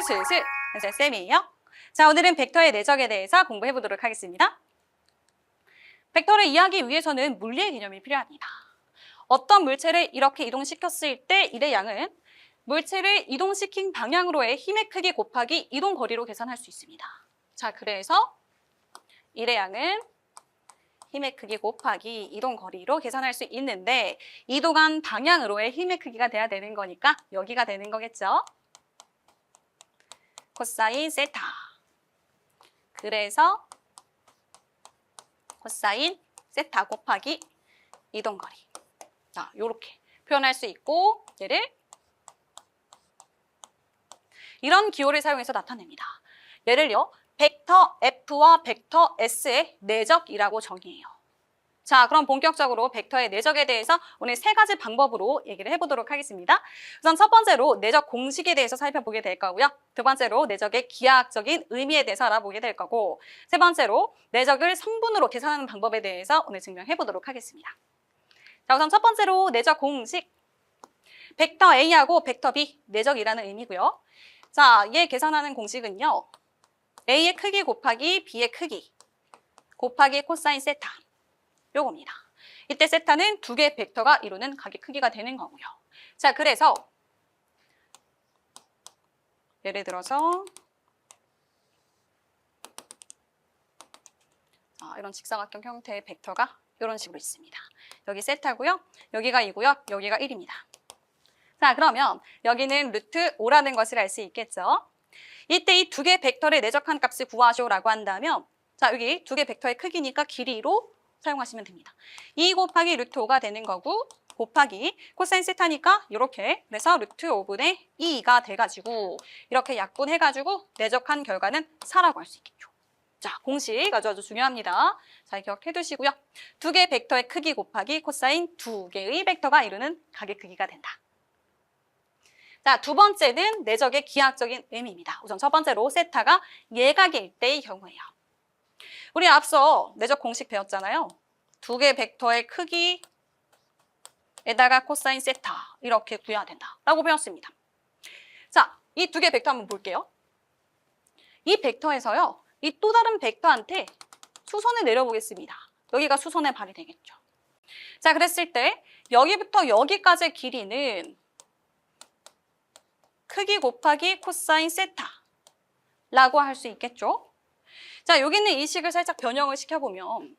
슬슬 쌤이에요. 자, 오늘은 벡터의 내적에 대해서 공부해 보도록 하겠습니다. 벡터를 이해하기 위해서는 물리의 개념이 필요합니다. 어떤 물체를 이렇게 이동시켰을 때 일의 양은 물체를 이동시킨 방향으로의 힘의 크기 곱하기 이동 거리로 계산할 수 있습니다. 자, 그래서 일의 양은 힘의 크기 곱하기 이동 거리로 계산할 수 있는데 이동한 방향으로의 힘의 크기가 돼야 되는 거니까 여기가 되는 거겠죠? 코사인 세타. 그래서 코사인 세타 곱하기 이동거리. 자, 요렇게 표현할 수 있고 얘를 이런 기호를 사용해서 나타냅니다. 얘를요, 벡터 F와 벡터 S의 내적이라고 정의해요. 자, 그럼 본격적으로 벡터의 내적에 대해서 오늘 세 가지 방법으로 얘기를 해보도록 하겠습니다. 우선 첫 번째로 내적 공식에 대해서 살펴보게 될 거고요. 두 번째로 내적의 기하학적인 의미에 대해서 알아보게 될 거고, 세 번째로 내적을 성분으로 계산하는 방법에 대해서 오늘 증명해 보도록 하겠습니다. 자, 우선 첫 번째로 내적 공식. 벡터 A하고 벡터 B, 내적이라는 의미고요. 자, 얘 계산하는 공식은요. A의 크기 곱하기 B의 크기 곱하기 코사인 세타. 요겁니다. 이때 세타는 두 개의 벡터가 이루는 각의 크기가 되는 거고요. 자, 그래서 예를 들어서 이런 직사각형 형태의 벡터가 이런 식으로 있습니다. 여기 세타고요. 여기가 2고요. 여기가 1입니다. 자, 그러면 여기는 루트 5라는 것을 알 수 있겠죠? 이때 이 두 개의 벡터를 내적한 값을 구하시오라고 한다면 자, 여기 두 개의 벡터의 크기니까 길이로 사용하시면 됩니다. 2 곱하기 루트 5가 되는 거고 곱하기 코사인 세타니까 이렇게 그래서 루트 5분의 2가 돼가지고 이렇게 약분해가지고 내적한 결과는 4라고 할 수 있겠죠. 자, 공식 아주 중요합니다. 잘 기억해 두시고요. 두 개의 벡터의 크기 곱하기 코사인 두 개의 벡터가 이루는 각의 크기가 된다. 자, 두 번째는 내적의 기하학적인 의미입니다. 우선 첫 번째로 세타가 예각일 때의 경우예요. 우리 앞서 내적 공식 배웠잖아요. 두 개의 벡터의 크기에다가 코사인 세타 이렇게 구해야 된다라고 배웠습니다. 자, 이 두 개의 벡터 한번 볼게요. 이 벡터에서요. 이 또 다른 벡터한테 수선을 내려보겠습니다. 여기가 수선의 발이 되겠죠. 자, 그랬을 때 여기부터 여기까지의 길이는 크기 곱하기 코사인 세타라고 할 수 있겠죠. 자, 여기 있는 이 식을 살짝 변형을 시켜보면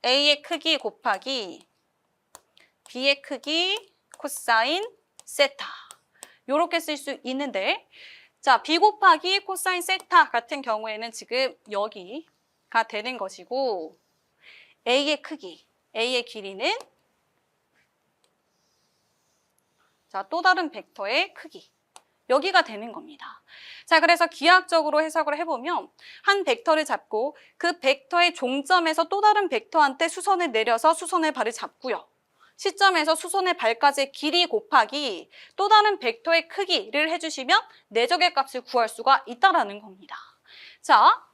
A의 크기 곱하기 B의 크기 코사인 세타 이렇게 쓸 수 있는데 자, B 곱하기 코사인 세타 같은 경우에는 지금 여기가 되는 것이고 A의 크기, A의 길이는 자, 또 다른 벡터의 크기 여기가 되는 겁니다. 자, 그래서 기하학적으로 해석을 해보면 한 벡터를 잡고 그 벡터의 종점에서 또 다른 벡터한테 수선을 내려서 수선의 발을 잡고요. 시점에서 수선의 발까지의 길이 곱하기 또 다른 벡터의 크기를 해주시면 내적의 값을 구할 수가 있다는 겁니다. 자,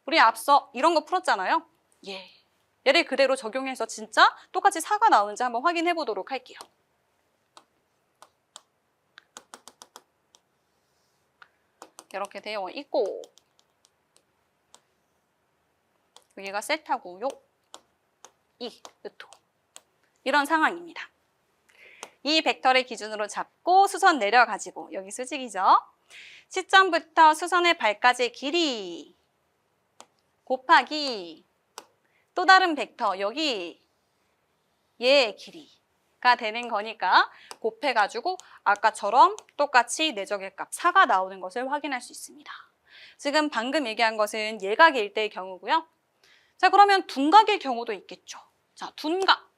우리 앞서 이런 거 풀었잖아요. 얘를 그대로 적용해서 진짜 똑같이 4가 나오는지 한번 확인해 보도록 할게요. 이렇게 되어 있고 여기가 세타고요. 2, 루트 5. 이런 상황입니다. 이 벡터를 기준으로 잡고 수선 내려가지고 여기 수직이죠. 시점부터 수선의 발까지의 길이 곱하기 또 다른 벡터 여기 얘의 길이가 되는 거니까 곱해가지고 아까처럼 똑같이 내적의 값 4가 나오는 것을 확인할 수 있습니다. 지금 방금 얘기한 것은 예각일 때의 경우고요. 자, 그러면 둔각일 경우도 있겠죠. 자, 둔각.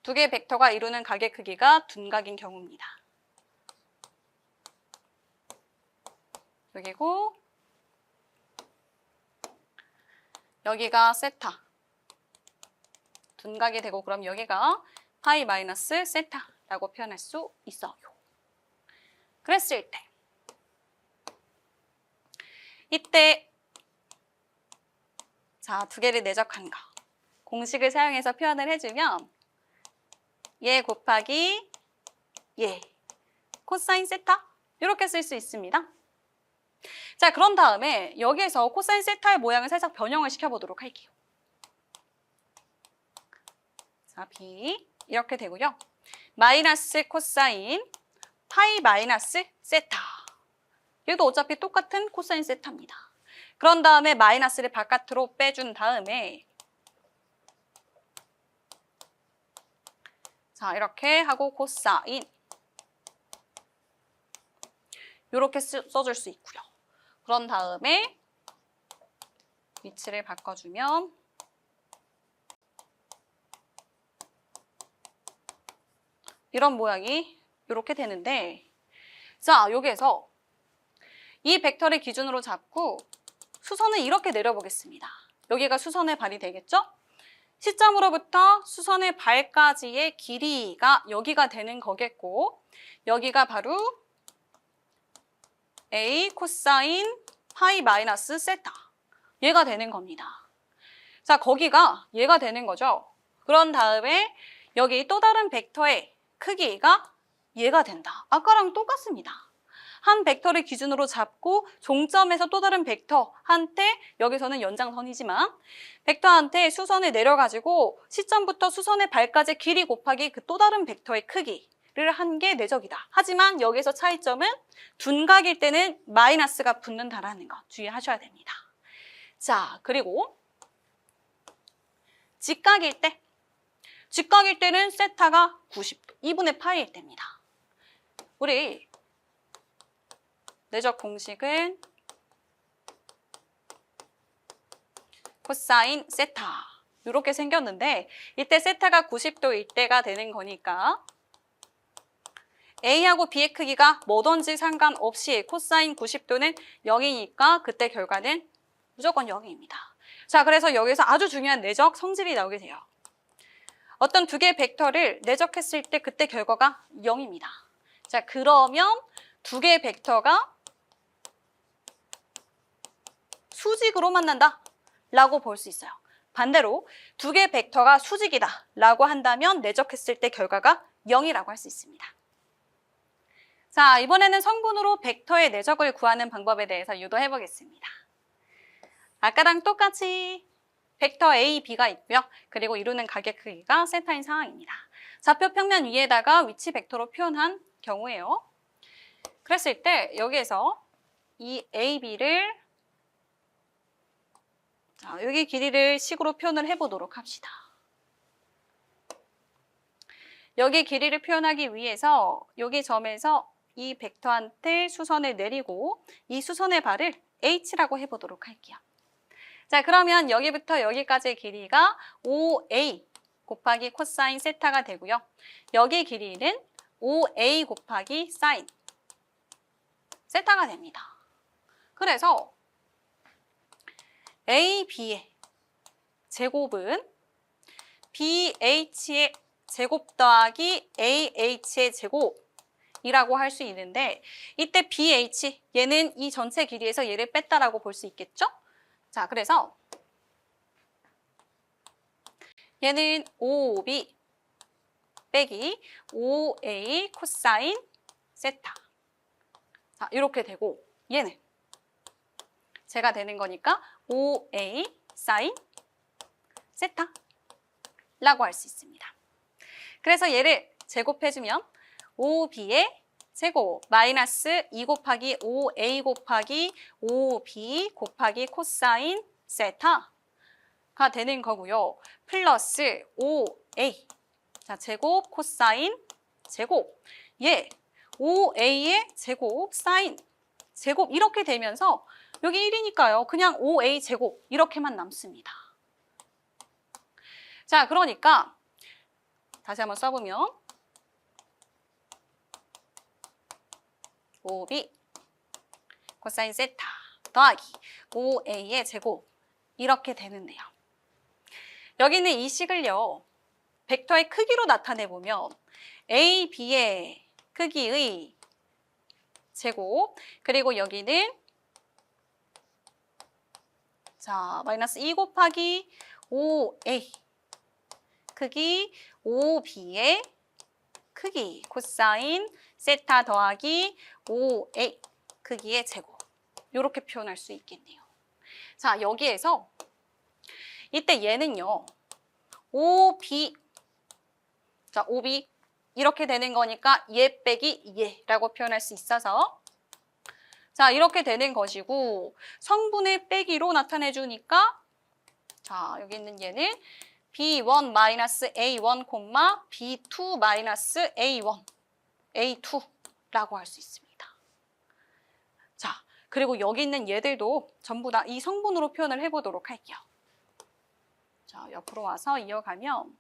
두 개의 벡터가 이루는 각의 크기가 둔각인 경우입니다. 여기고 여기가 세타. 둔각이 되고 그럼 여기가 파이 마이너스 세타라고 표현할 수 있어요. 그랬을 때 이때 자, 두 개를 내적한 거 공식을 사용해서 표현을 해주면 얘 곱하기 얘 코사인 세타 이렇게 쓸 수 있습니다. 자, 그런 다음에 여기에서 코사인 세타의 모양을 살짝 변형을 시켜보도록 할게요. 자, B 이렇게 되고요. 마이너스 코사인 파이 마이너스 세타. 얘도 어차피 똑같은 코사인 세타입니다. 그런 다음에 마이너스를 바깥으로 빼준 다음에 자, 이렇게 하고 코사인 이렇게 써줄 수 있고요. 그런 다음에 위치를 바꿔주면 이런 모양이 이렇게 되는데, 자, 여기에서 이 벡터를 기준으로 잡고 수선을 이렇게 내려보겠습니다. 여기가 수선의 발이 되겠죠? 시점으로부터 수선의 발까지의 길이가 여기가 되는 거겠고, 여기가 바로 A 코사인 파이 마이너스 세타, 얘가 되는 겁니다. 자, 거기가 얘가 되는 거죠. 그런 다음에 여기 또 다른 벡터의 크기가 얘가 된다. 아까랑 똑같습니다. 한 벡터를 기준으로 잡고 종점에서 또 다른 벡터한테, 여기서는 연장선이지만 벡터한테 수선을 내려가지고 시점부터 수선의 발까지 길이 곱하기 그 또 다른 벡터의 크기를 한 게 내적이다. 하지만 여기서 차이점은 둔각일 때는 마이너스가 붙는다라는 거 주의하셔야 됩니다. 자, 그리고 직각일 때는 세타가 90도, 2분의 파이일 때입니다. 우리 내적 공식은 코사인 세타 이렇게 생겼는데, 이때 세타가 90도일 때가 되는 거니까 A하고 B의 크기가 뭐든지 상관없이 코사인 90도는 0이니까 그때 결과는 무조건 0입니다. 자, 그래서 여기서 아주 중요한 내적 성질이 나오게 돼요. 어떤 두 개의 벡터를 내적했을 때 그때 결과가 0입니다. 자, 그러면 두 개의 벡터가 수직으로 만난다 라고 볼 수 있어요. 반대로 두 개의 벡터가 수직이다 라고 한다면 내적했을 때 결과가 0이라고 할 수 있습니다. 자, 이번에는 성분으로 벡터의 내적을 구하는 방법에 대해서 유도해 보겠습니다. 아까랑 똑같이 벡터 A, B가 있고요. 그리고 이루는 각의 크기가 세타인 상황입니다. 좌표 평면 위에다가 위치 벡터로 표현한 경우에요. 그랬을 때 여기에서 이 A, B를 자, 여기 길이를 식으로 표현을 해보도록 합시다. 여기 길이를 표현하기 위해서 여기 점에서 이 벡터한테 수선을 내리고 이 수선의 발을 H라고 해보도록 할게요. 자, 그러면 여기부터 여기까지의 길이가 5A 곱하기 코사인 세타가 되고요. 여기 길이는 5A 곱하기 사인 세타가 됩니다. 그래서 AB의 제곱은 BH의 제곱 더하기 AH의 제곱이라고 할 수 있는데, 이때 BH, 얘는 이 전체 길이에서 얘를 뺐다라고 볼 수 있겠죠? 자, 그래서 얘는 5B 빼기 5A 코사인 세타. 자, 이렇게 되고 얘는 제가 되는 거니까 5A 사인 세타라고 할 수 있습니다. 그래서 얘를 제곱해주면 5B의 제곱 마이너스 2 곱하기 5A 곱하기 5B 곱하기 코사인 세타가 되는 거고요. 플러스 5A 자, 제곱 코사인 제곱 얘 5A의 제곱 사인 제곱 이렇게 되면서 여기 1이니까요. 그냥 5A 제곱 이렇게만 남습니다. 자, 그러니까 다시 한번 써보면 5B 코사인 세타 더하기 5A의 제곱 이렇게 되는데요. 여기는 이 식을요. 벡터의 크기로 나타내보면 A, B의 크기의 제곱 그리고 여기는 자, 마이너스 2 곱하기 5A 크기 5B의 크기 코사인 세타 더하기 5A 크기의 제곱. 이렇게 표현할 수 있겠네요. 자, 여기에서 이때 얘는요. 5B 자, 5B 이렇게 되는 거니까 얘 빼기 얘라고 표현할 수 있어서 자, 이렇게 되는 것이고 성분의 빼기로 나타내 주니까 자, 여기 있는 얘는 B1-A1, B2-A1, A2라고 할 수 있습니다. 자, 그리고 여기 있는 얘들도 전부 다 이 성분으로 표현을 해보도록 할게요. 자, 옆으로 와서 이어가면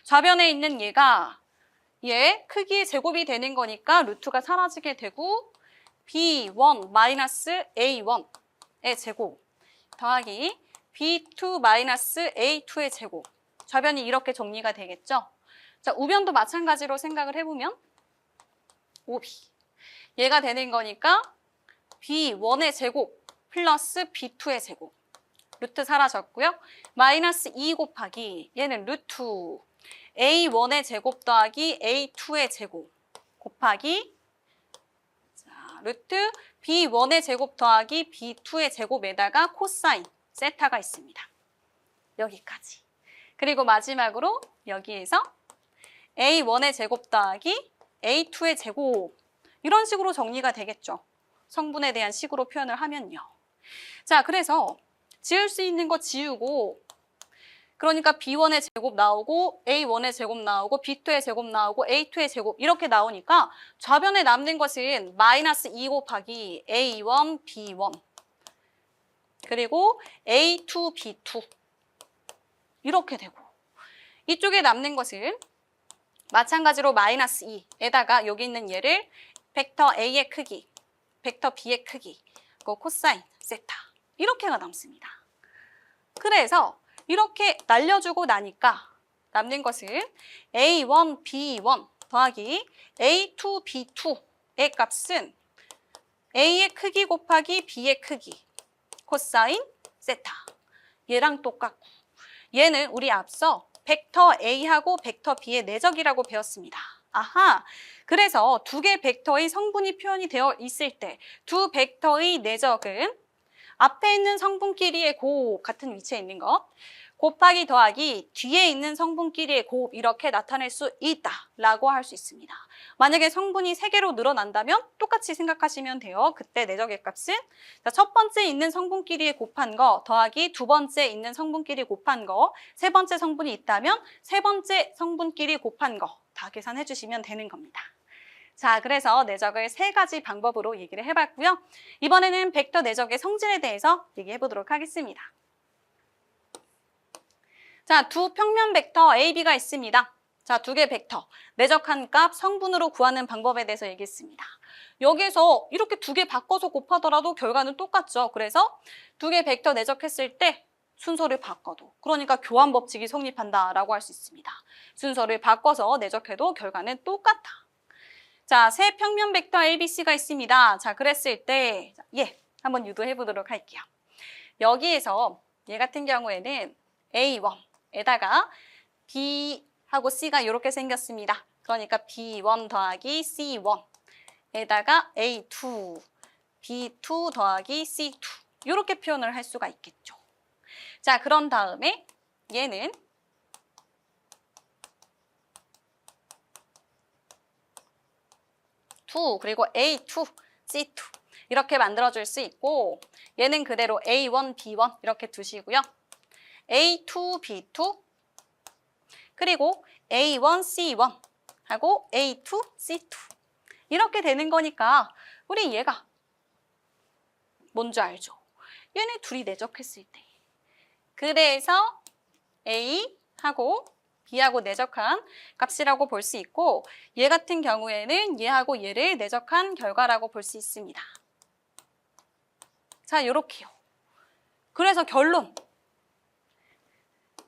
좌변에 있는 얘가 얘 크기의 제곱이 되는 거니까 루트가 사라지게 되고 B1-A1의 제곱 더하기 B2-A2의 제곱 좌변이 이렇게 정리가 되겠죠? 자, 우변도 마찬가지로 생각을 해보면 5B 얘가 되는 거니까 B1의 제곱 플러스 B2의 제곱 루트 사라졌고요. 마이너스 2 곱하기 얘는 루트 A1의 제곱 더하기 A2의 제곱 곱하기 자, 루트 B1의 제곱 더하기 B2의 제곱에다가 코사인 세타가 있습니다. 여기까지. 그리고 마지막으로 여기에서 A1의 제곱 더하기 A2의 제곱 이런 식으로 정리가 되겠죠. 성분에 대한 식으로 표현을 하면요. 자, 그래서 지울 수 있는 거 지우고 그러니까 B1의 제곱 나오고 A1의 제곱 나오고 B2의 제곱 나오고 A2의 제곱 이렇게 나오니까 좌변에 남는 것은 마이너스 2 곱하기 A1, B1 그리고 A2, B2 이렇게 되고 이쪽에 남는 것은 마찬가지로 마이너스 2에다가 여기 있는 얘를 벡터 A의 크기, 벡터 B의 크기, 코사인, 세타 이렇게가 남습니다. 그래서 이렇게 날려주고 나니까 남는 것은 A1, B1 더하기 A2, B2의 값은 A의 크기 곱하기 B의 크기, 코사인, 세타 얘랑 똑같고 얘는 우리 앞서 벡터 A하고 벡터 B의 내적이라고 배웠습니다. 아하, 그래서 두 개 벡터의 성분이 표현이 되어 있을 때 두 벡터의 내적은 앞에 있는 성분끼리의 곱 같은 위치에 있는 것 곱하기 더하기 뒤에 있는 성분끼리의 곱 이렇게 나타낼 수 있다라고 할 수 있습니다. 만약에 성분이 3개로 늘어난다면 똑같이 생각하시면 돼요. 그때 내적의 값은 첫 번째 있는 성분끼리의 곱한 거 더하기 두 번째 있는 성분끼리 곱한 거 세 번째 성분이 있다면 세 번째 성분끼리 곱한 거 다 계산해 주시면 되는 겁니다. 자, 그래서 내적을 3가지 방법으로 얘기를 해봤고요. 이번에는 벡터 내적의 성질에 대해서 얘기해 보도록 하겠습니다. 자, 두 평면 벡터 A, B가 있습니다. 자, 두 개 벡터, 내적한 값 성분으로 구하는 방법에 대해서 얘기했습니다. 여기서 이렇게 두 개 바꿔서 곱하더라도 결과는 똑같죠. 그래서 두 개 벡터 내적했을 때 순서를 바꿔도, 그러니까 교환 법칙이 성립한다라고 할 수 있습니다. 순서를 바꿔서 내적해도 결과는 똑같다. 자, 세 평면 벡터 ABC가 있습니다. 자, 그랬을 때 한번 유도해 보도록 할게요. 여기에서 얘 같은 경우에는 A1에다가 B하고 C가 이렇게 생겼습니다. 그러니까 B1 더하기 C1에다가 A2, B2 더하기 C2 이렇게 표현을 할 수가 있겠죠. 자, 그런 다음에 얘는 그리고 A2, C2 이렇게 만들어줄 수 있고 얘는 그대로 A1, B1 이렇게 두시고요. A2, B2 그리고 A1, C1 하고 A2, C2 이렇게 되는 거니까 우리 얘가 뭔지 알죠? 얘네 둘이 내적했을 때 그래서 A하고 B하고 내적한 값이라고 볼 수 있고 얘 같은 경우에는 얘하고 얘를 내적한 결과라고 볼 수 있습니다. 자, 요렇게요. 그래서 결론.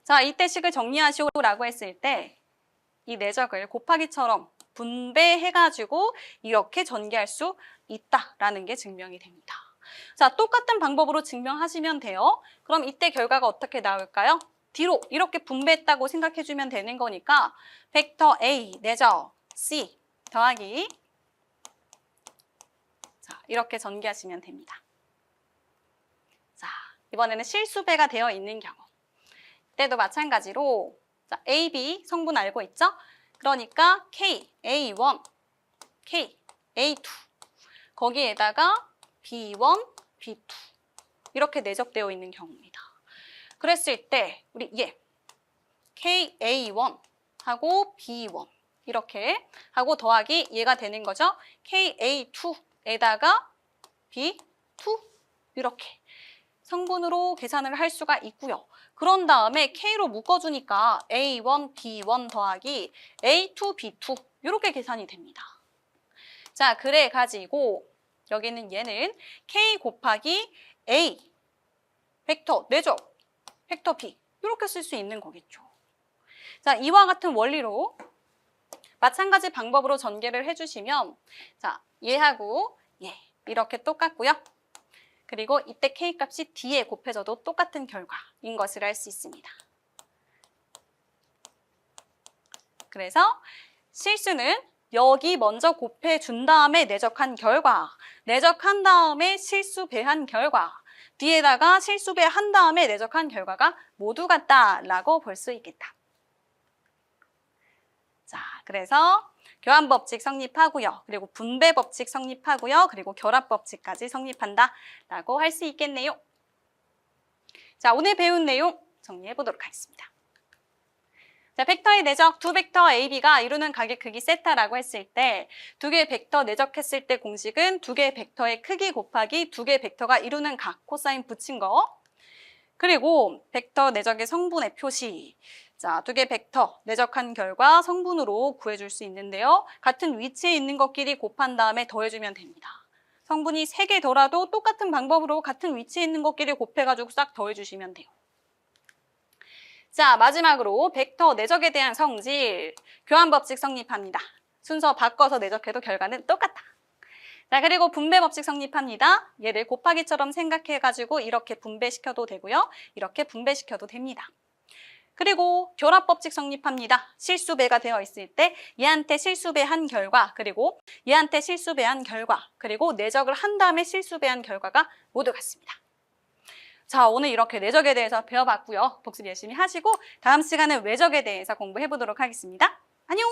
자, 이때 식을 정리하시오라고 했을 때 이 내적을 곱하기처럼 분배해가지고 이렇게 전개할 수 있다라는 게 증명이 됩니다. 자, 똑같은 방법으로 증명하시면 돼요. 그럼 이때 결과가 어떻게 나올까요? 뒤로 이렇게 분배했다고 생각해주면 되는 거니까 벡터 A 내적 C 더하기 자, 이렇게 전개하시면 됩니다. 자, 이번에는 실수배가 되어 있는 경우. 이때도 마찬가지로 자, A, B 성분 알고 있죠? 그러니까 K, A1, K, A2 거기에다가 B1, B2 이렇게 내적되어 있는 경우입니다. 그랬을 때 우리 얘 KA1 하고 B1 이렇게 하고 더하기 얘가 되는 거죠. KA2에다가 B2 이렇게 성분으로 계산을 할 수가 있고요. 그런 다음에 K로 묶어주니까 A1, B1 더하기 A2, B2 이렇게 계산이 됩니다. 자, 그래가지고 여기는 얘는 K 곱하기 A 벡터 내적 벡터 B 이렇게 쓸 수 있는 거겠죠. 자, 이와 같은 원리로 마찬가지 방법으로 전개를 해주시면 자, 얘하고 얘 이렇게 똑같고요. 그리고 이때 K 값이 D에 곱해져도 똑같은 결과인 것을 알 수 있습니다. 그래서 실수는 여기 먼저 곱해준 다음에 내적한 결과, 내적한 다음에 실수배한 결과, 뒤에다가 실수배한 다음에 내적한 결과가 모두 같다라고 볼 수 있겠다. 자, 그래서 교환법칙 성립하고요. 그리고 분배법칙 성립하고요. 그리고 결합법칙까지 성립한다라고 할 수 있겠네요. 자, 오늘 배운 내용 정리해 보도록 하겠습니다. 자, 벡터의 내적 두 벡터 A, B가 이루는 각의 크기 세타라고 했을 때 두 개의 벡터 내적했을 때 공식은 두 개의 벡터의 크기 곱하기 두 개의 벡터가 이루는 각 코사인 붙인 거. 그리고 벡터 내적의 성분의 표시. 자, 두 개의 벡터 내적한 결과 성분으로 구해줄 수 있는데요. 같은 위치에 있는 것끼리 곱한 다음에 더해주면 됩니다. 성분이 3개더라도 똑같은 방법으로 같은 위치에 있는 것끼리 곱해가지고 싹 더해주시면 돼요. 자, 마지막으로 벡터 내적에 대한 성질, 교환법칙 성립합니다. 순서 바꿔서 내적해도 결과는 똑같다. 자, 그리고 분배법칙 성립합니다. 얘를 곱하기처럼 생각해가지고 이렇게 분배시켜도 되고요. 이렇게 분배시켜도 됩니다. 그리고 결합법칙 성립합니다. 실수배가 되어 있을 때 얘한테 실수배한 결과, 그리고 얘한테 실수배한 결과, 그리고 내적을 한 다음에 실수배한 결과가 모두 같습니다. 자, 오늘 이렇게 내적에 대해서 배워봤고요. 복습 열심히 하시고 다음 시간에 외적에 대해서 공부해보도록 하겠습니다. 안녕!